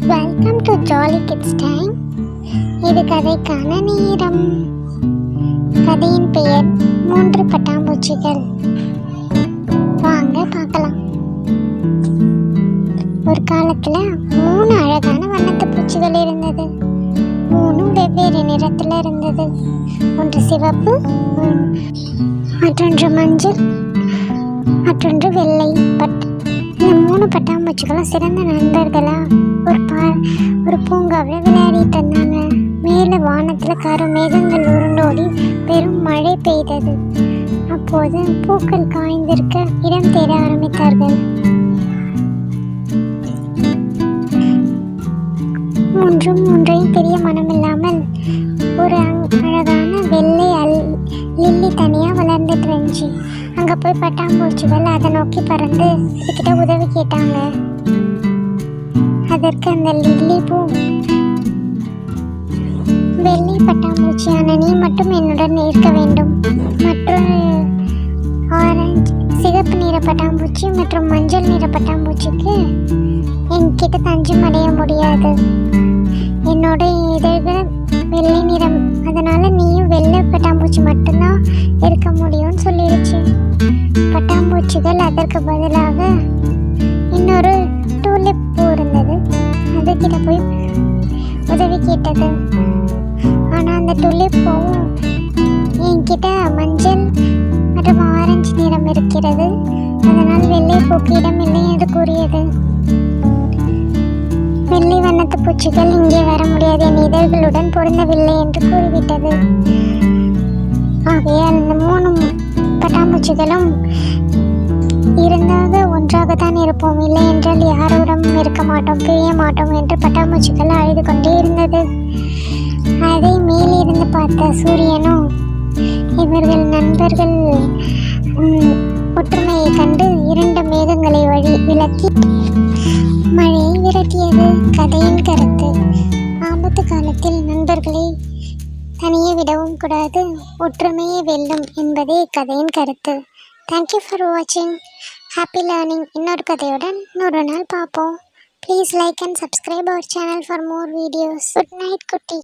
Welcome to jolly kids time. இது கதைக்கான நேரம். கதையின் பெயர் 3 பட்டாம்பூச்சிகள். வாங்க பார்க்கலாம். ஒரு காலத்துல 3 அழகான வண்ணத்து பூச்சிகள் இருந்தது. 3 வெவ்வேறு நிறத்துல இருந்தது. ஒன்று சிவப்பு, மற்றொன்று மஞ்சள், மற்றொன்று வெள்ளை. இந்த 3 பட்டாம்பூச்சிகளும் சிறந்த நண்பர்களா ஒரு பூங்காவில் விளையாடிட்டு இருந்தாங்க. மேலே வானத்தில் கருமேகங்கள் உருண்டோடி பெரும் மழை பெய்தது. அப்போது பூக்கள் காய்ந்திருக்க இடம் தேட ஆரம்பித்தார்கள். மூன்றையும் பெரிய மனமில்லாமல் ஒரு அழகான வெள்ளை லில்லி தனியா வளர்ந்துட்டு இருந்துச்சு. அங்க போய் பட்டாம்பூச்சிகள் அதை நோக்கி பறந்து இதுகிட்ட உதவி கேட்டாங்க. அதற்கு அந்த லில்லி பூ, வெள்ளை பட்டாம்பூச்சியான நீ மட்டும் என்னுடன் இருக்க வேண்டும். மற்றொரு ஆரஞ்சு, சிகப்பு நிற பட்டாம்பூச்சி மற்றும் மஞ்சள் நிற பட்டாம்பூச்சிக்கு என்கிட்ட தஞ்சம் அடைய முடியாது. என்னோட இதழ்கள் வெள்ளை நிறம், அதனால நீயும் வெள்ளை பட்டாம்பூச்சி மட்டும்தான் இருக்க முடியும்னு சொல்லிடுச்சு. பட்டாம்பூச்சிகள் அதற்கு பதிலாக இன்னொரு டூலிப் பூ இருந்தது, அதுக்கிட்ட போய் உதவி கேட்டது. ஆனால் அந்த டூலிப் பூவும் என்கிட்ட மஞ்சள் மற்றும் ஆரஞ்சு நிறம் இருக்கிறது, அதனால் வெள்ளை பூக்கு இடமில்லை என்று கூறியது. வெள்ளை வண்ணத்து பூச்சிகள் இங்கே வர முடியாது, என் இதழ்களுடன் பொருந்தவில்லை என்று கூறிவிட்டது. ஆகையால் அந்த 3 பட்டாம்பூச்சிகளும் இருந்தாக ஒன்றாகத்தான் இருப்போம், இல்லை என்றால் யாரோடமும் இருக்க மாட்டோம், பிரிய மாட்டோம் என்று பட்டாம்பூச்சிகள் அழுது கொண்டே இருந்தது. அதை மேலிருந்து பார்த்த சூரியனும் இவர்கள் நண்பர்கள் ஒற்றுமையை கண்டு 2 மேகங்களை விலக்கி மழையை விரட்டியது. கதையின் கருத்து: ஆபத்து காலத்தில் நண்பர்களை தனியே விடவும் கூடாது, ஒற்றுமையை வெல்லும் என்பதே கதையின் கருத்து. தேங்க்யூ ஃபார் வாட்சிங். Happy learning. இன்னொரு கதையுடன் இன்னொரு நாள் பார்ப்போம். Please like and subscribe our channel for more videos. Good night குட்டி.